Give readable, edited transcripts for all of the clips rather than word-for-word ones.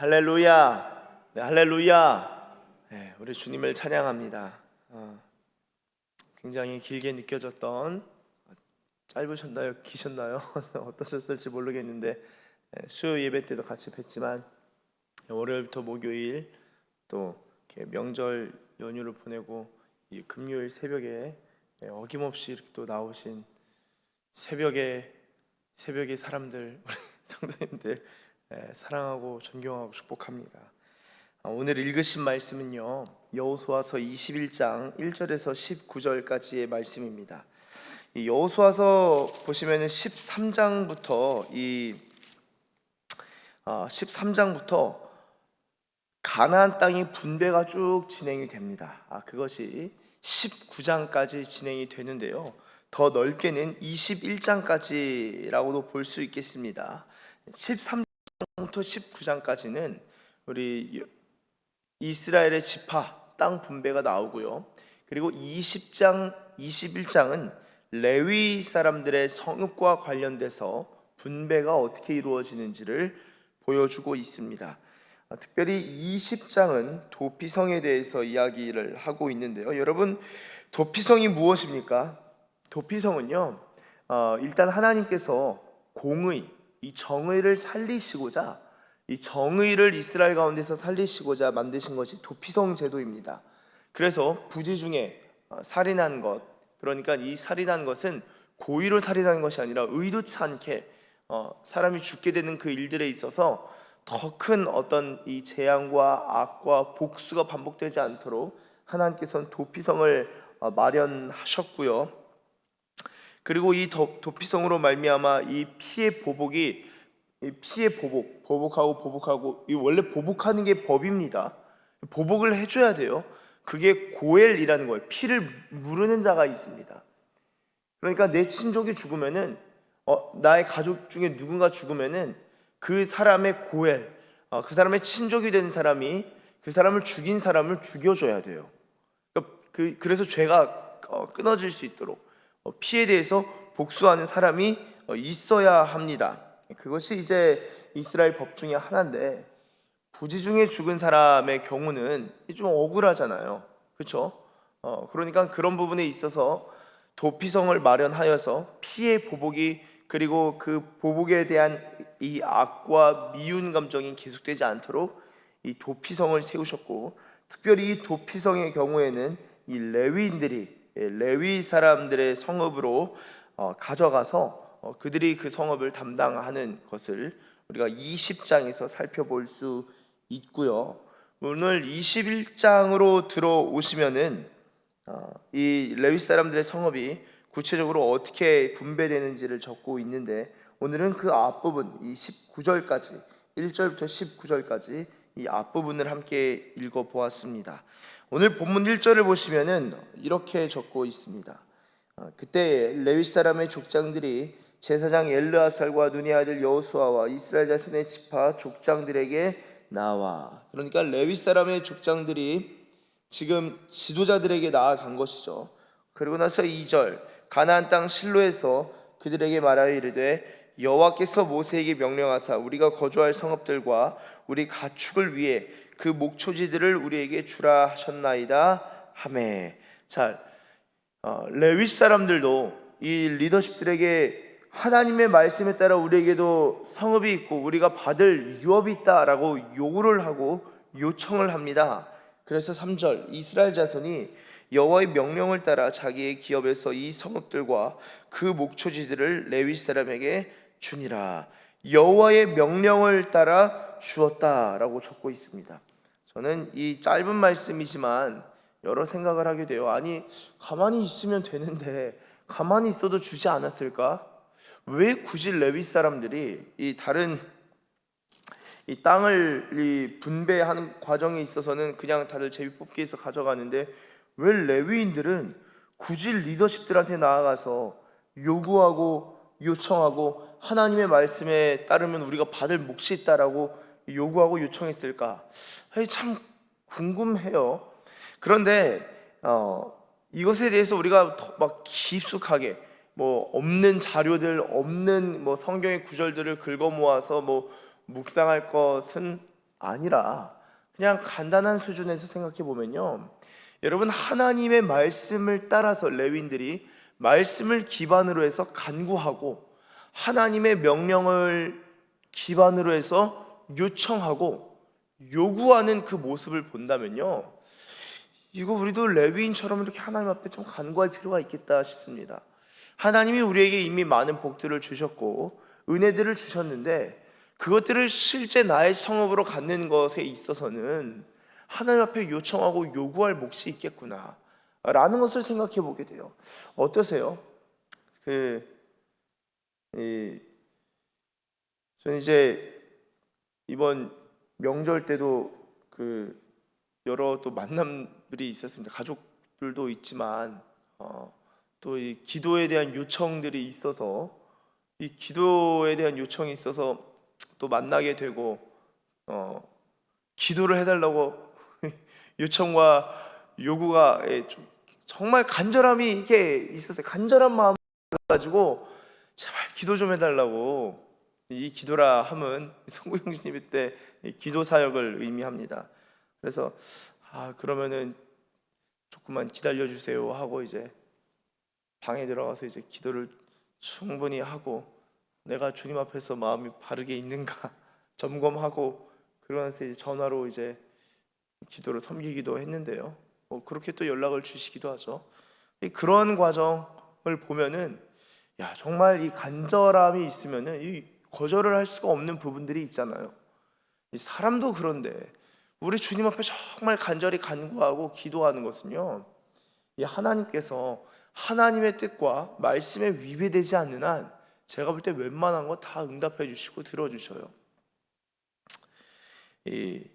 할렐루야. 네, 할렐루야. 네, 우리 주님을 찬양합니다. 굉장히 길게 느껴졌던, 짧으셨나요? 기셨나요? 어떠셨을지 모르겠는데, 수요 예배 때도 같이 뵀지만 월요일부터 목요일 또 이렇게 명절 연휴를 보내고 이 금요일 새벽에 어김없이 이렇게 또 나오신 새벽에 사람들, 우리 성도님들 사랑하고 존경하고 축복합니다. 오늘 읽으신 말씀은요, 여호수아서 21장 1절에서 19절까지의 말씀입니다. 이 여호수아서 보시면은 13장부터 가나안 땅이 분배가 쭉 진행이 됩니다. 그것이 19장까지 진행이 되는데요, 더 넓게는 21장까지라고도 볼 수 있겠습니다. 13장부터 19장까지는 우리 이스라엘의 지파 땅 분배가 나오고요, 그리고 20장, 21장은 레위 사람들의 성읍과 관련돼서 분배가 어떻게 이루어지는지를 보여주고 있습니다. 특별히 20장은 도피성에 대해서 이야기를 하고 있는데요, 여러분, 도피성이 무엇입니까? 도피성은요, 일단 하나님께서 공의, 이 정의를 살리시고자, 이 정의를 이스라엘 가운데서 살리시고자 만드신 것이 도피성 제도입니다. 그래서 부지 중에 살인한 것, 그러니까 이 살인한 것은 고의로 살인한 것이 아니라 의도치 않게 사람이 죽게 되는 그 일들에 있어서 더 큰 어떤 이 재앙과 악과 복수가 반복되지 않도록 하나님께서는 도피성을 마련하셨고요, 그리고 이 도피성으로 말미암아 이 피의 보복이, 이 피의 보복하고 이 원래 보복하는 게 법입니다. 보복을 해줘야 돼요. 그게 고엘이라는 거예요. 피를 무르는 자가 있습니다. 그러니까 내 친족이 죽으면은, 나의 가족 중에 누군가 죽으면은 그 사람의 고엘, 그 사람의 친족이 된 사람이 그 사람을 죽인 사람을 죽여줘야 돼요. 그래서 죄가 끊어질 수 있도록 피에 대해서 복수하는 사람이 있어야 합니다. 그것이 이제 이스라엘 법 중에 하나인데, 부지 중에 죽은 사람의 경우는 좀 억울하잖아요, 그렇죠? 그러니까 그런 부분에 있어서 도피성을 마련하여서 피의 보복이, 그리고 그 보복에 대한 이 악과 미운 감정이 계속되지 않도록 이 도피성을 세우셨고, 특별히 이 도피성의 경우에는 이 레위 사람들의 성읍으로 가져가서 그들이 그 성읍을 담당하는 것을 우리가 20장에서 살펴볼 수 있고요. 오늘 21장으로 들어오시면은 이 레위 사람들의 성읍이 구체적으로 어떻게 분배되는지를 적고 있는데, 오늘은 그 앞부분, 이 19절까지, 1절부터 19절까지 이 앞부분을 함께 읽어보았습니다. 오늘 본문 1절을 보시면은 이렇게 적고 있습니다. 그때 레위 사람의 족장들이 제사장 엘르아살과 눈의 아들 여호수아와 이스라엘 자손의 지파 족장들에게 나와, 그러니까 레위 사람의 족장들이 지금 지도자들에게 나아간 것이죠. 그리고 나서 2절, 가나안 땅 실로에서 그들에게 말하여 이르되 여호와께서 모세에게 명령하사 우리가 거주할 성읍들과 우리 가축을 위해 그 목초지들을 우리에게 주라 하셨나이다 하매. 자, 레위 사람들도 이 리더십들에게 하나님의 말씀에 따라 우리에게도 성읍이 있고 우리가 받을 유업이 있다라고 요구를 하고 요청을 합니다. 그래서 3절, 이스라엘 자손이 여호와의 명령을 따라 자기의 기업에서 이 성읍들과 그 목초지들을 레위 사람에게 주니라. 여호와의 명령을 따라 주었다라고 적고 있습니다. 저는 이 짧은 말씀이지만 여러 생각을 하게 돼요. 아니, 가만히 있으면 되는데 가만히 있어도 주지 않았을까? 왜 굳이 레위 사람들이 이 다른 이 땅을 이 분배하는 과정에 있어서는 그냥 다들 제비뽑기 해서 가져가는데, 왜 레위인들은 굳이 리더십들한테 나아가서 요구하고 요청하고 하나님의 말씀에 따르면 우리가 받을 몫이 있다라고 요구하고 요청했을까? 참 궁금해요. 그런데 이것에 대해서 우리가 막 깊숙하게 없는 자료들, 없는 성경의 구절들을 긁어 모아서 묵상할 것은 아니라 그냥 간단한 수준에서 생각해 보면요, 여러분, 하나님의 말씀을 따라서 레위인들이 말씀을 기반으로 해서 간구하고 하나님의 명령을 기반으로 해서 요청하고 요구하는 그 모습을 본다면요, 이거 우리도 레위인처럼 이렇게 하나님 앞에 좀 간구할 필요가 있겠다 싶습니다. 하나님이 우리에게 이미 많은 복들을 주셨고 은혜들을 주셨는데 그것들을 실제 나의 성읍으로 갖는 것에 있어서는 하나님 앞에 요청하고 요구할 몫이 있겠구나 라는 것을 생각해 보게 돼요. 어떠세요? 저는 이제 이번 명절 때도 여러 또 만남들이 있었습니다. 가족들도 있지만 또 이 기도에 대한 요청들이 있어서 이 기도에 대한 요청이 있어서 또 만나게 되고 기도를 해달라고 요청과 요구가 좀 정말 간절함이 이게 있었어요. 간절한 마음 가지고 제발 기도 좀 해달라고. 이 기도라 함은 성구형제님 때 기도 사역을 의미합니다. 그래서 그러면은 조금만 기다려 주세요 하고 이제 방에 들어가서 이제 기도를 충분히 하고 내가 주님 앞에서 마음이 바르게 있는가 점검하고 그러면서 이제 전화로 이제 기도를 섬기기도 했는데요. 그렇게 또 연락을 주시기도 하죠. 그런 과정을 보면은 정말 이 간절함이 있으면은 이 거절을 할 수가 없는 부분들이 있잖아요. 이 사람도 그런데 우리 주님 앞에 정말 간절히 간구하고 기도하는 것은요, 이 하나님께서 하나님의 뜻과 말씀에 위배되지 않는 한 제가 볼 때 웬만한 거 다 응답해 주시고 들어주셔요. 이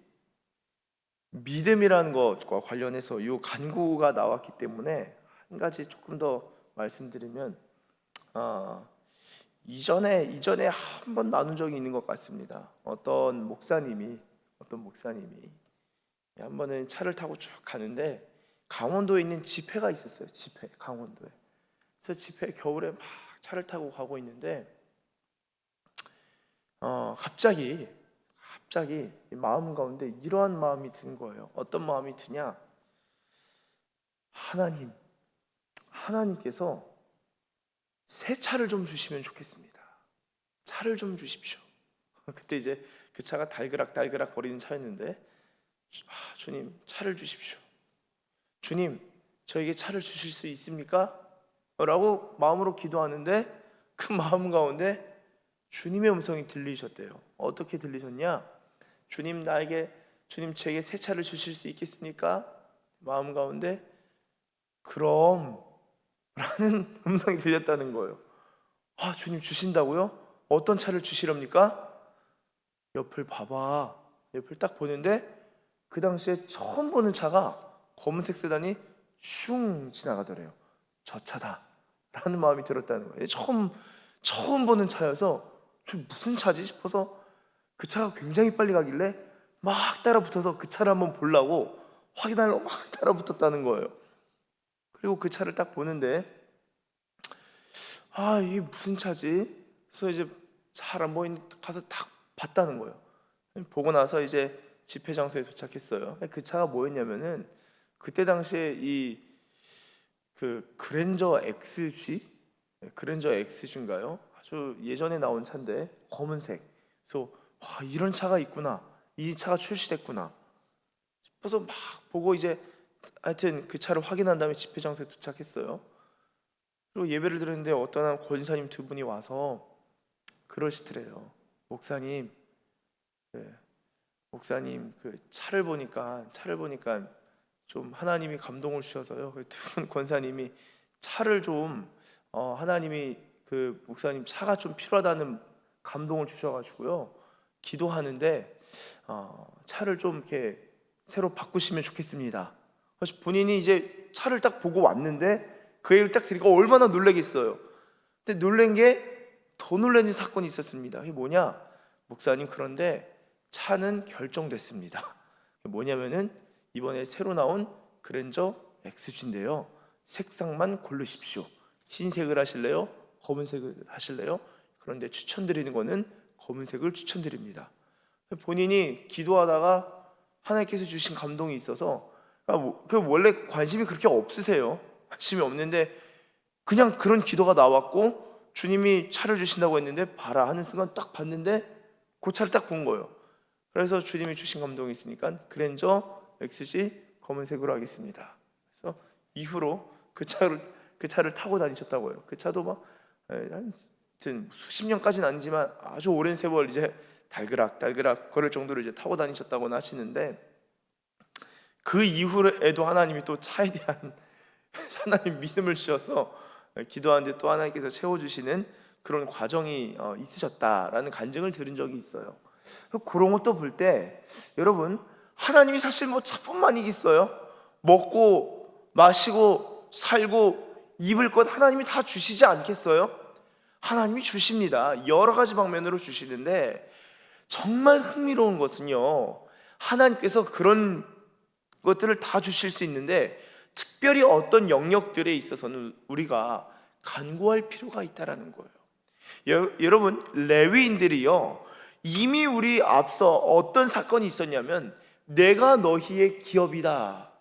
믿음이라는 것과 관련해서 이 간구가 나왔기 때문에 한 가지 조금 더 말씀드리면 이전에 한 번 나눈 적이 있는 것 같습니다. 어떤 목사님이 한 번은 차를 타고 쭉 가는데 강원도에 있는 집회가 있었어요. 집회, 강원도에. 그래서 집회 겨울에 막 차를 타고 가고 있는데 갑자기 마음 가운데 이러한 마음이 드는 거예요. 어떤 마음이 드냐? 하나님께서 새 차를 좀 주시면 좋겠습니다. 차를 좀 주십시오. 그때 이제 그 차가 달그락 거리는 차였는데 주님, 차를 주십시오. 주님, 저에게 차를 주실 수 있습니까? 라고 마음으로 기도하는데 그 마음 가운데 주님의 음성이 들리셨대요. 어떻게 들리셨냐? 주님, 제게 새 차를 주실 수 있겠습니까? 마음 가운데 그럼 라는 음성이 들렸다는 거예요. 주님 주신다고요? 어떤 차를 주시렵니까? 옆을 딱 보는데 그 당시에 처음 보는 차가 검은색 세단이 슝 지나가더래요. 저 차다 라는 마음이 들었다는 거예요. 처음 보는 차여서 무슨 차지 싶어서 그 차가 굉장히 빨리 가길래 막 따라붙어서 그 차를 한번 보려고 확인하려고 막 따라붙었다는 거예요. 그리고 그 차를 딱 보는데 이게 무슨 차지? 그래서 이제 잘 안 보이는 가서 딱 봤다는 거예요. 보고 나서 이제 집회 장소에 도착했어요. 그 차가 뭐였냐면은 그때 당시에 그 그랜저 XG인가요? 아주 예전에 나온 차인데 검은색. 그래서 이런 차가 있구나. 이 차가 출시됐구나 싶어서 막 보고 이제 하여튼 그 차를 확인한 다음에 집회 장소에 도착했어요. 그리고 예배를 드렸는데 어떤 한 권사님 두 분이 와서 그러시더래요. 목사님, 그 차를 보니까 좀 하나님이 감동을 주셔서요. 그 두 분 권사님이 차를 좀 하나님이 그 목사님 차가 좀 필요하다는 감동을 주셔가지고요. 기도하는데 차를 좀 이렇게 새로 바꾸시면 좋겠습니다. 그래서 본인이 이제 차를 딱 보고 왔는데 그 얘기를 딱 들으니까 얼마나 놀라겠어요. 근데 놀란 게 더 놀라는 사건이 있었습니다. 이게 뭐냐? 목사님, 그런데 차는 결정됐습니다. 뭐냐면은 이번에 새로 나온 그랜저 XG인데요. 색상만 고르십시오. 흰색을 하실래요? 검은색을 하실래요? 그런데 추천드리는 거는 검은색을 추천드립니다. 본인이 기도하다가 하나님께서 주신 감동이 있어서, 원래 관심이 그렇게 없으세요. 관심이 없는데 그냥 그런 기도가 나왔고 주님이 차를 주신다고 했는데 봐라 하는 순간 딱 봤는데 그 차를 딱 본 거예요. 그래서 주님이 주신 감동이 있으니까 그랜저 XG 검은색으로 하겠습니다. 그래서 이후로 그 차를 타고 다니셨다고 해요. 그 차도 막 하여튼 수십 년까지는 아니지만 아주 오랜 세월 이제 달그락 걸을 정도로 이제 타고 다니셨다고는 하시는데, 그 이후에도 하나님이 또 차에 대한 하나님 믿음을 주셔서 기도하는데 또 하나님께서 채워주시는 그런 과정이 있으셨다라는 간증을 들은 적이 있어요. 그런 것도 볼 때 여러분, 하나님이 사실 뭐 차뿐만이겠어요? 먹고 마시고 살고 입을 것 하나님이 다 주시지 않겠어요? 하나님이 주십니다. 여러 가지 방면으로 주시는데 정말 흥미로운 것은요, 하나님께서 그런 것들을 다 주실 수 있는데 특별히 어떤 영역들에 있어서는 우리가 간구할 필요가 있다라는 거예요. 여러분, 레위인들이요, 이미 우리 앞서 어떤 사건이 있었냐면 내가 너희의 기업이다.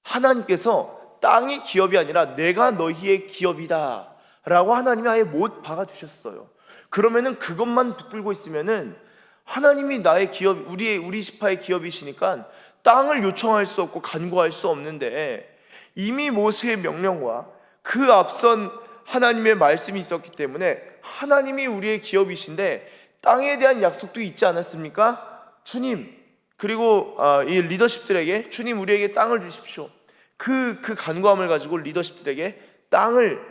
하나님께서 땅이 기업이 아니라 내가 너희의 기업이다 라고 하나님이 아예 못 박아주셨어요. 그러면은 그것만 붙들고 있으면은 하나님이 나의 기업, 우리 지파의 기업이시니까 땅을 요청할 수 없고 간구할 수 없는데, 이미 모세의 명령과 그 앞선 하나님의 말씀이 있었기 때문에 하나님이 우리의 기업이신데 땅에 대한 약속도 있지 않았습니까? 주님, 그리고 이 리더십들에게 주님 우리에게 땅을 주십시오. 그 간구함을 가지고 리더십들에게 땅을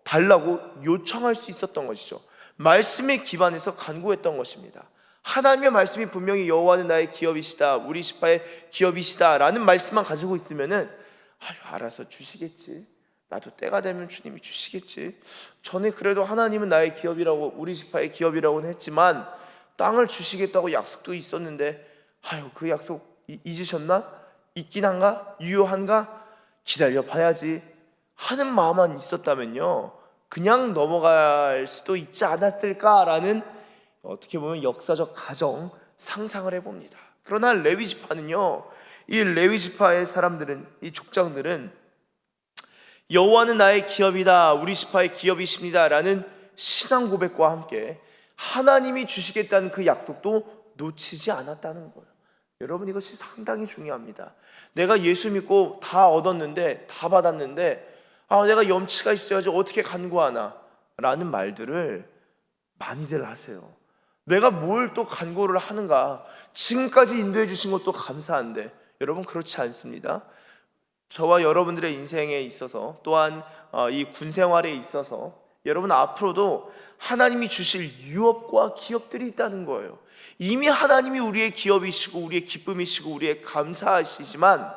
달라고 요청할 수 있었던 것이죠. 말씀에 기반해서 간구했던 것입니다. 하나님의 말씀이 분명히 여호와는 나의 기업이시다, 우리 지파의 기업이시다 라는 말씀만 가지고 있으면은 알아서 주시겠지, 나도 때가 되면 주님이 주시겠지, 전에 그래도 하나님은 나의 기업이라고 우리 지파의 기업이라고는 했지만 땅을 주시겠다고 약속도 있었는데 그 약속 잊으셨나? 있긴 한가? 유효한가? 기다려 봐야지 하는 마음만 있었다면요, 그냥 넘어갈 수도 있지 않았을까라는, 어떻게 보면 역사적 가정 상상을 해봅니다. 그러나 레위 지파는요, 이 레위 지파의 사람들은, 이 족장들은 여호와는 나의 기업이다, 우리 지파의 기업이십니다 라는 신앙 고백과 함께 하나님이 주시겠다는 그 약속도 놓치지 않았다는 거예요. 여러분, 이것이 상당히 중요합니다. 내가 예수 믿고 다 얻었는데, 다 받았는데 내가 염치가 있어야지 어떻게 간구하나 라는 말들을 많이들 하세요. 내가 뭘 또 간구를 하는가, 지금까지 인도해 주신 것도 감사한데. 여러분, 그렇지 않습니다. 저와 여러분들의 인생에 있어서, 또한 이 군 생활에 있어서 여러분 앞으로도 하나님이 주실 유업과 기업들이 있다는 거예요. 이미 하나님이 우리의 기업이시고 우리의 기쁨이시고 우리의 감사하시지만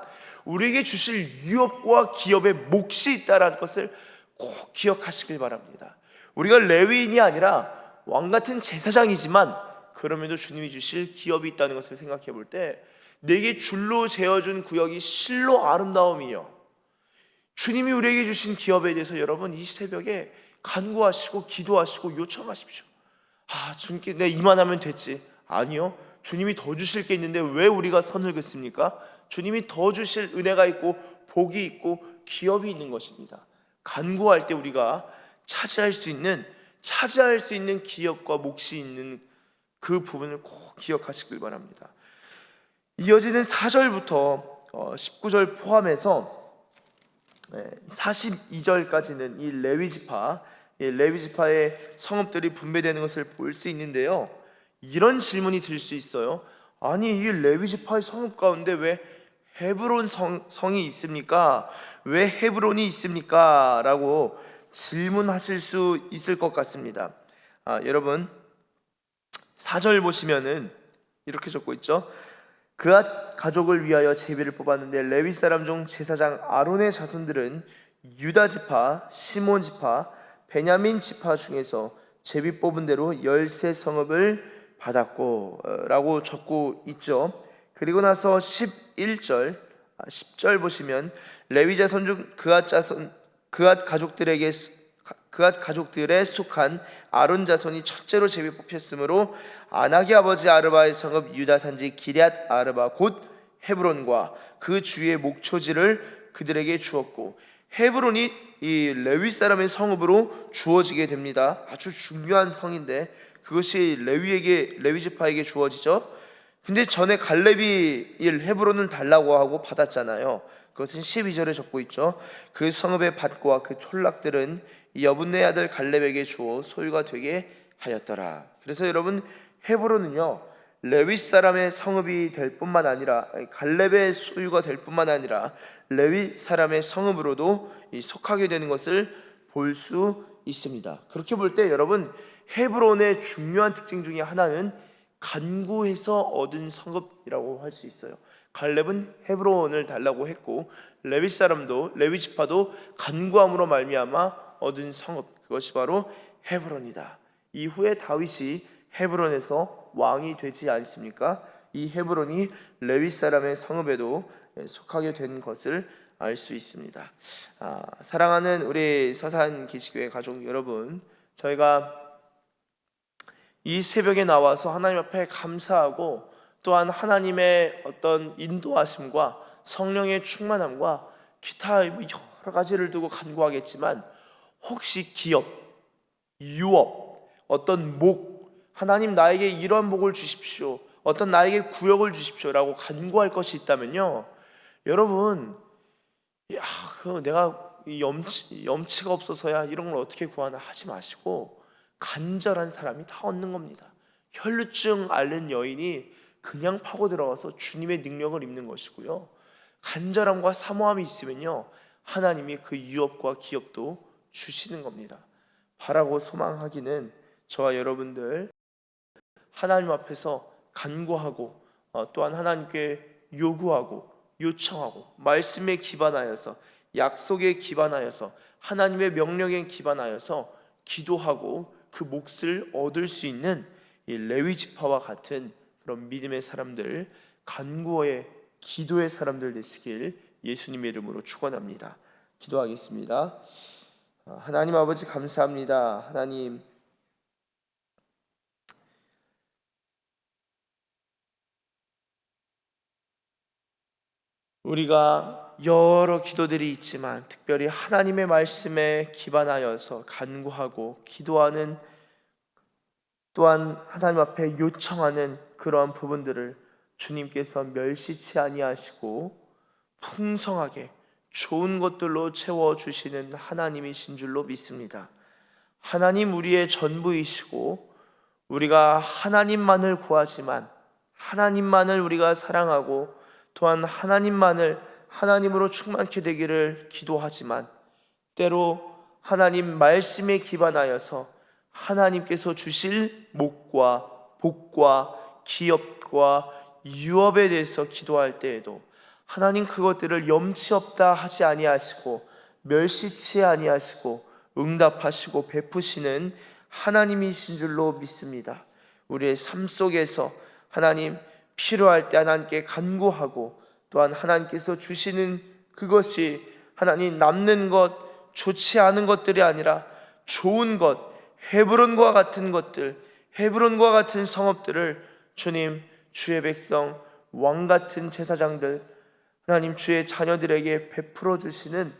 우리에게 주실 유업과 기업의 몫이 있다는 것을 꼭 기억하시길 바랍니다. 우리가 레위인이 아니라 왕같은 제사장이지만 그럼에도 주님이 주실 기업이 있다는 것을 생각해 볼 때, 내게 줄로 재어준 구역이 실로 아름다움이요, 주님이 우리에게 주신 기업에 대해서 여러분 이 새벽에 간구하시고 기도하시고 요청하십시오. 주님께 내 이만하면 됐지. 아니요, 주님이 더 주실 게 있는데 왜 우리가 선을 긋습니까? 주님이 더 주실 은혜가 있고 복이 있고 기업이 있는 것입니다. 간구할 때 우리가 차지할 수 있는 기업과 몫이 있는 그 부분을 꼭 기억하시길 바랍니다. 이어지는 4절부터 19절 포함해서 42절까지는 이 레위 지파의 성읍들이 분배되는 것을 볼 수 있는데요, 이런 질문이 들 수 있어요. 아니, 이 레위 지파의 성읍 가운데 왜 헤브론 성이 있습니까? 왜 헤브론이 있습니까? 라고 질문하실 수 있을 것 같습니다. 여러분, 4절 보시면은 이렇게 적고 있죠. 그앗 가족을 위하여 제비를 뽑았는데 레위 사람 중 제사장 아론의 자손들은 유다 지파, 시몬 지파, 베냐민 지파 중에서 제비 뽑은 대로 13성읍을 받았고 라고 적고 있죠. 그리고 나서 11절, 10절 보시면 레위 자손 중 그앗 그앗 가족들에 속한 아론 자손이 첫째로 제비 뽑혔으므로 아낙의 아버지 아르바의 성읍 유다 산지 기럇 아르바 곧 헤브론과 그 주위의 목초지를 그들에게 주었고, 헤브론이 이 레위 사람의 성읍으로 주어지게 됩니다. 아주 중요한 성인데 그것이 레위 지파에게 주어지죠. 근데 전에 갈렙이 이 헤브론을 달라고 하고 받았잖아요. 그것은 12절에 적고 있죠. 그 성읍의 밭과 그 촌락들은 여분네 아들 갈렙에게 주어 소유가 되게 하였더라. 그래서 여러분, 헤브론은요 레위 사람의 성읍이 될 뿐만 아니라, 갈렙의 소유가 될 뿐만 아니라 레위 사람의 성읍으로도 속하게 되는 것을 볼 수 있습니다. 그렇게 볼 때 여러분, 헤브론의 중요한 특징 중에 하나는 간구해서 얻은 성읍이라고 할 수 있어요. 갈렙은 헤브론을 달라고 했고, 레위 사람도, 레위 지파도 간구함으로 말미암아 얻은 성읍, 그것이 바로 헤브론이다. 이후에 다윗이 헤브론에서 왕이 되지 않습니까? 이 헤브론이 레위 사람의 성읍에도 속하게 된 것을 알 수 있습니다. 사랑하는 우리 서산 기식교회 가족 여러분, 저희가 이 새벽에 나와서 하나님 앞에 감사하고, 또한 하나님의 어떤 인도하심과 성령의 충만함과 기타 여러 가지를 두고 간구하겠지만, 혹시 기업, 유업, 어떤 목, 하나님 나에게 이러한 복을 주십시오, 어떤 나에게 구역을 주십시오라고 간구할 것이 있다면요, 여러분, 내가 염치가 없어서야 이런 걸 어떻게 구하나 하지 마시고, 간절한 사람이 다 얻는 겁니다. 혈루증 앓는 여인이 그냥 파고 들어가서 주님의 능력을 입는 것이고요, 간절함과 사모함이 있으면요 하나님이 그 유업과 기업도 주시는 겁니다. 바라고 소망하기는 저와 여러분들 하나님 앞에서 간구하고, 또한 하나님께 요구하고 요청하고, 말씀에 기반하여서, 약속에 기반하여서, 하나님의 명령에 기반하여서 기도하고 그 몫을 얻을 수 있는 이 레위 지파와 같은 그런 믿음의 사람들, 간구의 기도의 사람들 되시길 예수님의 이름으로 축원합니다. 기도하겠습니다. 하나님 아버지, 감사합니다. 하나님, 우리가 여러 기도들이 있지만 특별히 하나님의 말씀에 기반하여서 간구하고 기도하는, 또한 하나님 앞에 요청하는 그러한 부분들을 주님께서 멸시치 아니하시고 풍성하게 좋은 것들로 채워주시는 하나님이신 줄로 믿습니다. 하나님, 우리의 전부이시고 우리가 하나님만을 구하지만, 하나님만을 우리가 사랑하고, 또한 하나님만을 하나님으로 충만케 되기를 기도하지만, 때로 하나님 말씀에 기반하여서 하나님께서 주실 목과 복과 기업과 유업에 대해서 기도할 때에도 하나님 그것들을 염치 없다 하지 아니하시고 멸시치 아니하시고 응답하시고 베푸시는 하나님이신 줄로 믿습니다. 우리의 삶 속에서 하나님, 필요할 때 하나님께 간구하고, 또한 하나님께서 주시는 그것이 하나님 남는 것, 좋지 않은 것들이 아니라 좋은 것, 헤브론과 같은 것들, 헤브론과 같은 성읍들을 주님, 주의 백성, 왕같은 제사장들, 하나님 주의 자녀들에게 베풀어 주시는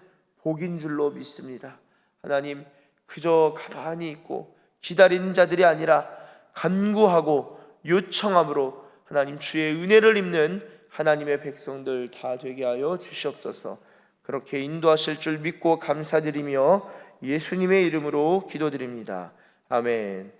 복인 줄로 믿습니다. 하나님, 그저 가만히 있고 기다리는 자들이 아니라 간구하고 요청함으로 하나님 주의 은혜를 입는 하나님의 백성들 다 되게 하여 주시옵소서. 그렇게 인도하실 줄 믿고 감사드리며 예수님의 이름으로 기도드립니다. 아멘.